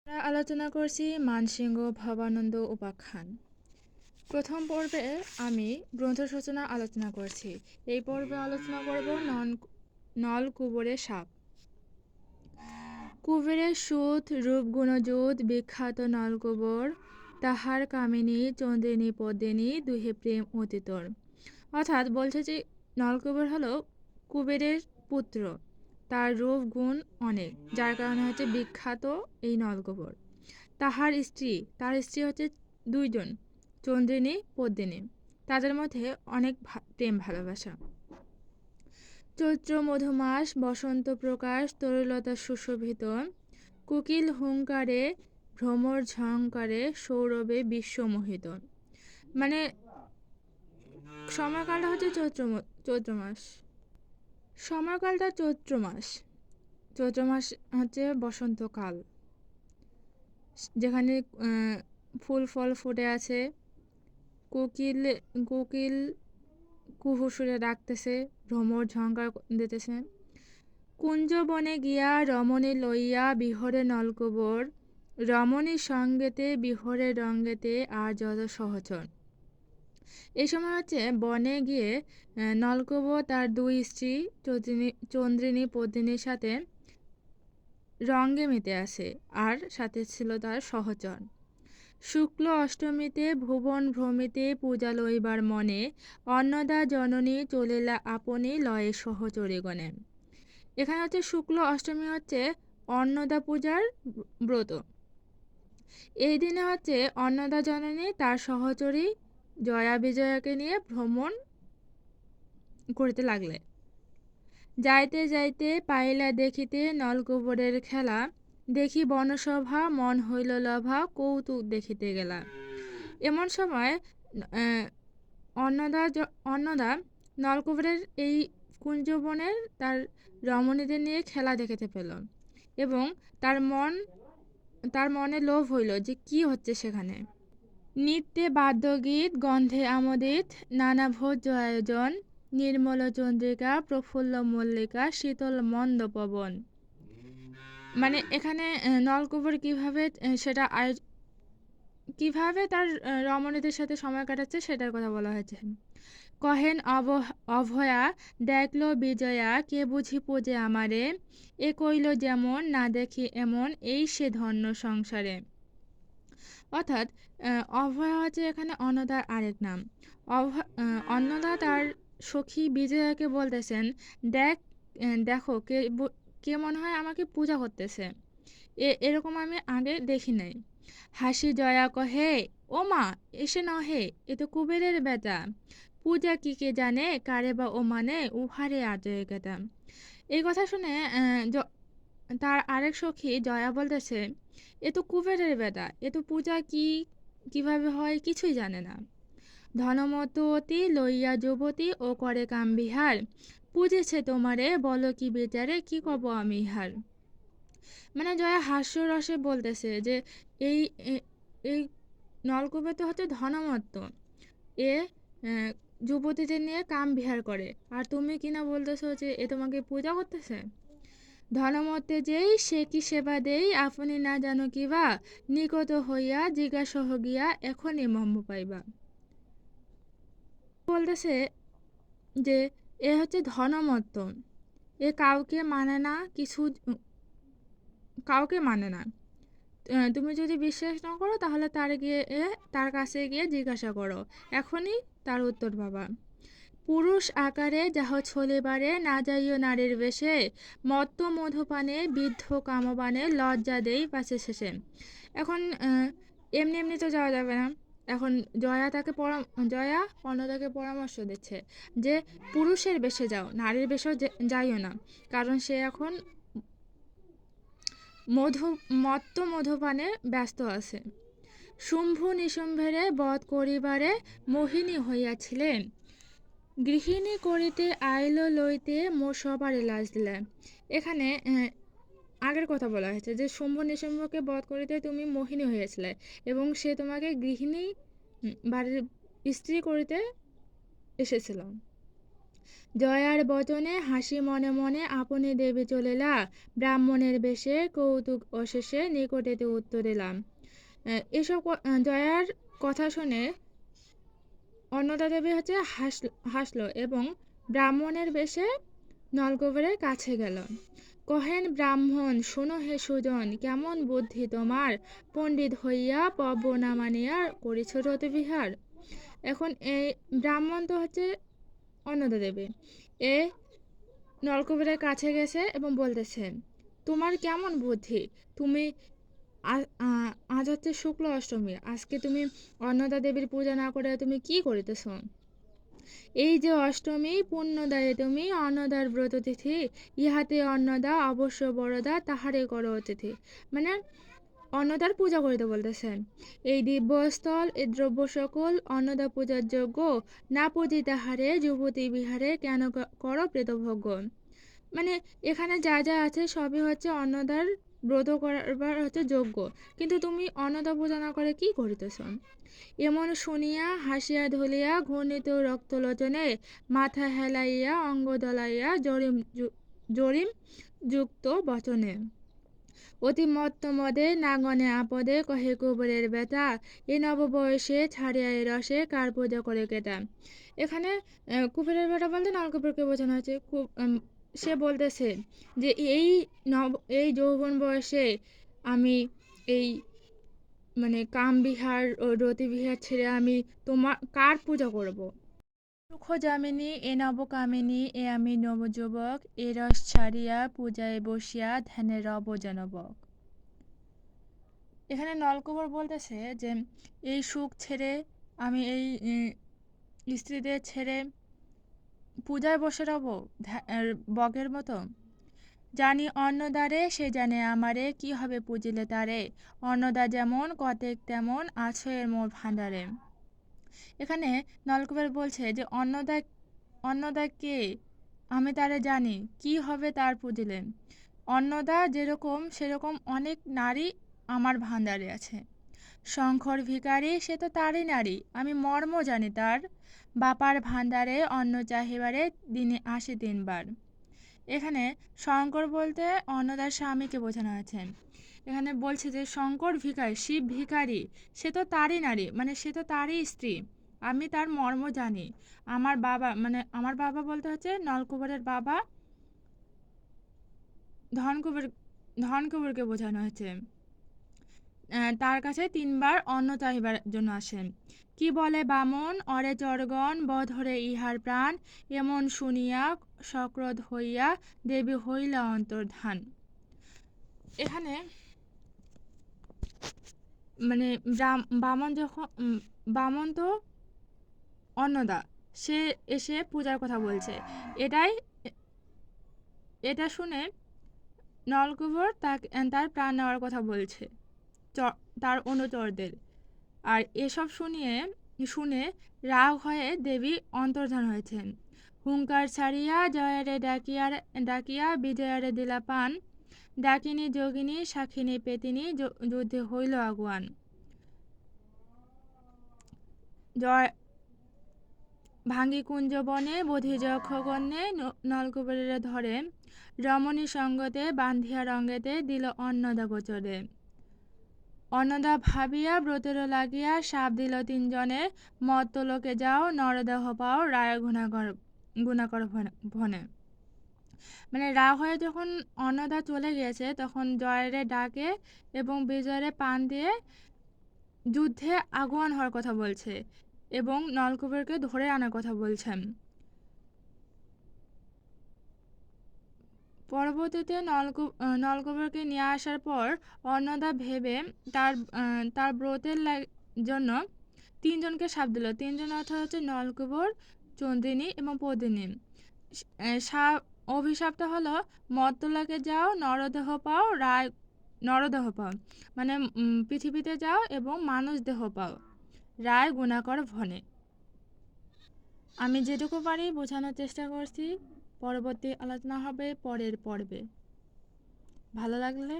আমরা আলোচনা করছি মানসিংহ ভবানন্দ উপাখ্যান। প্রথম পর্বে আমি গ্রন্থ সূচনা আলোচনা করছি। এই পর্বে আলোচনা করব নল কুবরের সাপ। কুবেরের সুত রূপগুণযুত বিখ্যাত নলকুবর, তাহার কামিনী চন্দ্রিনী পদ্মিনী দুহে প্রেম অতীতর। অর্থাৎ বলছে যে নলকুবর হলো কুবেরের পুত্র, তার রূপ গুণ অনেক, যার কারণে হচ্ছে বিখ্যাত এই নলকুবর। তার স্ত্রী হচ্ছে দুইজন, চন্দ্রিনী পদ্মিনী। তাদের মধ্যে অনেক প্রেম ভালোবাসা। চৈত্র মধুমাস, বসন্ত প্রকাশ, তরুলতা সুশোভিত, কোকিল হুঙ্কারে ভ্রমর ঝঙ্কারে, সৌরভে বিশ্বমোহিত। মানে সময়কালটা হচ্ছে চৈত্র মাস। সময়কালটা চৈত্র মাস হচ্ছে বসন্তকাল, যেখানে ফুল ফল ফুটে আছে, কোকিল কুহু সুরে ডাকতেছে, ভ্রমর ঝঙ্কার দিতেছে। কুঞ্জবনে গিয়া রমণী লইয়া বিহরে নলকুবর, রমণীর সঙ্গেতে বিহরে রঙ্গেতে আর যত সহচর। এই সময় হচ্ছে বনে গিয়ে নলকুবর তার দুই স্ত্রী চন্দ্রিনী পদ্মিনীর সাথে রঙ্গে মেতে আসে, আর সাথে ছিল তার সহচর। শুক্ল অষ্টমীতে ভুবন ভ্রমিতে পূজা লইবার মনে, অন্নদা জননী চলিলা আপনি লয়ে সহচরীগণে। এখানে হচ্ছে শুক্ল অষ্টমী হচ্ছে অন্নদা পূজার ব্রত। এই দিনে হচ্ছে অন্নদা জননী তার সহচরী জয়া বিজয়াকে নিয়ে ভ্রমণ করিতে লাগলে। যাইতে যাইতে পাইলা দেখিতে নলকুবরের খেলা, দেখি বনসভা মন হইল লভা, কৌতুক দেখিতে গেলা। এমন সময় অন্নদা নলকুবরের এই কুঞ্জবনের তার রমণীদের নিয়ে খেলা দেখিতে পেল, এবং তার মনে লোভ হইল যে কি হচ্ছে সেখানে। নৃত্যে বাদ্যগীত, গন্ধে আমোদিত, নানা ভোজ্য আয়োজন, নির্মল চন্দ্রিকা, প্রফুল্ল মল্লিকা, শীতল মন্দ পবন। মানে এখানে নলকুবর কিভাবে তার রমণীদের সাথে সময় কাটাচ্ছে সেটার কথা বলা হয়েছে। কহেন অভয়া, দেখল বিজয়া, কে বুঝি পোজে আমারে, এ কইল যেমন না দেখি এমন, এই সে ধন্য সংসারে। অর্থাৎ অভয়া হচ্ছে এখানে অন্নদার আরেক নাম। অন্নদা তার সখী বিজয়াকে বলতেছেন, দেখো কে মনে হয় আমাকে পূজা করতেছে, এরকম আমি আগে দেখি নাই। হাসি জয়া কহে, ও মা এসে নহে, এ তো কুবেরের বেটা, পূজা কি কে জানে, কারে বা ও মানে, উহারে আজয় গেতা। এই কথা শুনে তার আরেক সখী জয়া বলতেছে, এ তো কুবেরের বেটা, এ তো পূজা কিভাবে হয় কিছুই জানে না। ধনমতী লইয়া যুবতী ও করে কাম বিহার, পূজেছে তোমারে বলো কি বিচারে, কি কব আমি ইহার। মানে জয়া হাস্যরসে বলতেছে যে এই এই নলকূপে তো হচ্ছে ধনমত্ত, এ যুবতীদের নিয়ে কাম বিহার করে, আর তুমি কিনা বলতেছো যে এ তোমাকে পূজা করতেছে। ধনমত্তে যেই সে কি সেবা দেই, আপনি না জানো কিবা, নিকট হইয়া জিজ্ঞাসহ গিয়া এখনই মম্ম পাইবা। বলতেছে যে এ হচ্ছে ধনমত্ত, এ কাউকে মানে না। তুমি যদি বিশ্বাস না করো তাহলে তার কাছে গিয়ে জিজ্ঞাসা করো, এখনই তার উত্তর পাবা। পুরুষ আকারে যাহ ছলিবারে, না যাইও নারীর বেশে, মত্ত মধুপানে বিদ্ধ কামবানে, লজ্জা দেই পাশে শেষে। এখন এমনি এমনি তো যাওয়া যাবে না। এখন জয়া অন্নদাকে পরামর্শ দিচ্ছে যে পুরুষের বেশে যাও, নারীর বেশেও যাইও না, কারণ সে এখন মত্ত মধুপানে ব্যস্ত আছে। শুম্ভু নিশুম্ভেরে বধ করিবারে, মোহিনী হইয়াছিলেন, গৃহিণী করিতে আইল লইতে, মোর সবারই লাজ দিলে। এখানে আগের কথা বলা হয়েছে যে শুম্ভ নিশুম্ভকে বধ করিতে তুমি মোহিনী হয়েছিলে, এবং সে তোমাকে গৃহিণী বাড়ির স্ত্রী করিতে এসেছিল। জয়ার বচনে হাসি মনে মনে আপনি দেবী চলিলা, ব্রাহ্মণের বেশে কৌতুক অশেষে নিকটেতে উত্তর দিলাম। জয়ার কথা শুনে অন্নদা দেবী হাসলো এবং ব্রাহ্মণের বেশে নলকূপের কাছে গেল। কহেন ব্রাহ্মণ, শোনো হে সুজন, কেমন বুদ্ধি তোমার, পণ্ডিত হইয়া পব্য না মানিয়া করিছ রতিবিহার। এখন এই ব্রাহ্মণ তো হচ্ছে অন্নদা দেবী, এ নলকূপের কাছে গেছে এবং বলতেছে, তোমার কেমন বুদ্ধি, তুমি আজ হচ্ছে শুক্ল অষ্টমী, আজকে তুমি অন্নদা দেবীর পূজা না করে তুমি কি করিতেছ? এই যে অষ্টমী পুণ্যদায়ী তুমি, অন্নদার ব্রত তিথি, ইহাতে অন্নদা অবশ্য বড়দা, তাহারে করো অতিথি। মানে অন্নদার পূজা করিতে বলতেছেন। এই দিব্যস্থল, এই দ্রব্য সকল অন্নদা পূজার যোগ্য, না পূজি তাহারে যুবতী বিহারে, কেন করো প্রেতভোগ্য। মানে এখানে যা যা আছে সবই হচ্ছে অন্নদার ব্রত করবার হচ্ছে যোগ্য, কিন্তু তুমি অন্নদা পূজা না করে কি করিতেছ? এমন শুনিয়া হাসিয়া ধলিয়া ঘূর্ণিত রক্তলোচনে, মাথা হেলাইয়া অঙ্গ দলাইয়া জরিম যুক্ত বচনে, অতি মত্ত মদে নাগনে আপদে কহে কুবেরের বেটা, এ নব বয়সে ছাড়িয়া এ রসে কার পূজা করে কেটা। এখানে কুবেরের বেটা বলতে নলকুবেরকে বোঝানো হয়েছে। সে বলতেছে যে এই যৌবন বয়সে আমি এই মানে কামবিহার ও রতিবিহার ছেড়ে আমি কার পূজা করব? সুখ যামিনী এ নবকামিনী, এ আমি নবযুবক, এ রস ছাড়িয়া পূজায় বসিয়া ধ্যানে রব জনবক। এখানে নলকুবর বলতেছে যে এই সুখ ছেড়ে আমি এই স্ত্রীদের ছেড়ে পূজায় বসে রব বগের মতো। জানি অন্নদারে, সে জানে আমারে, কি হবে পুজিলে তারে, অন্নদা যেমন কতেক তেমন আছো এর মোর ভাণ্ডারে। এখানে নলকুবের বলছে যে অন্নদা কে, আমি তারে জানি, কি হবে তার পুজিলে। অন্নদা যেরকম সেরকম অনেক নারী আমার ভাণ্ডারে আছে। শঙ্কর ভিখারি, সে তো তারই নারী, আমি মর্ম জানি তার, বাপার ভাণ্ডারে অন্ন চাহিবারে দিনে ৮০ বার। এখানে শঙ্কর বলতে অন্নদার স্বামীকে বোঝানো হয়েছে। এখানে বলছে যে শঙ্কর ভিখারি, শিব ভিখারি, সে তো তারই নারী, মানে সে তো তারই স্ত্রী, আমি তার মর্ম জানি। আমার বাবা বলতে হচ্ছে নলকুবেরের বাবা ধনকুবেরকে বোঝানো হয়েছে। তার কাছে ৩ বার অন্ন চাহিবার জন্য আসেন। কি বলে বামন, অরে চরগণ বধরে ইহার প্রাণ, এমন শুনিয়া সক্রোধ হইয়া দেবী হইলা অন্তর্ধান। এখানে মানে বামন তো অন্নদা, সে এসে পূজার কথা বলছে। এটা শুনে নলকুবর তার প্রাণ নেওয়ার কথা বলছে তার অনুচরদের। আর এসব শুনে রাগ হয়ে দেবী অন্তর্ধান হয়েছেন। হুঙ্কার ছাড়িয়া জয়ারে ডাকিয়া বিজয়ারে দিলা পান, ডাকিনী যোগিনী সাক্ষিনী পেতিনী যুদ্ধে হইল আগুয়ান। জয় ভাঙ্গি কুঞ্জ বনে বোধি যক্ষগণে, নলকুবেরের ধরে রমণী সঙ্গতে বান্ধিয়া রঙ্গেতে দিল অন্নদা গোচরে। অন্নদা ভাবিয়া ব্রতের লাগিয়া শাপ দিল ৩ জনে, মত্ত লোকে যাও নরদেহ পাও রায় গুণাকর ভনে। মানে রাগ হয়ে যখন অন্নদা চলে গিয়েছে তখন জয়েরে ডাকে এবং বিজয়ের পান দিয়ে যুদ্ধে আগুয়ান হওয়ার কথা বলছে এবং নলকুবেরকে ধরে আনার কথা বলছেন। পরবর্তীতে নলকুবেরকে নিয়ে আসার পর অন্নদা ভেবে তার ব্রতের জন্য ৩ জনকে শাপ দিল। ৩ জন অর্থাৎ হচ্ছে নলকুবর, চন্দ্রিনী এবং পদ্মিনী। অভিশাপটা হলো মর্তলোকে যাও নরদেহ পাও নরদেহ পাও, মানে পৃথিবীতে যাও এবং মানুষ দেহ পাও রায় গুণাকর ভনে। আমি যেটুকু পারি বোঝানোর চেষ্টা করছি। পরবর্তী আলোচনা হবে পরের পর্বে। ভালো লাগলে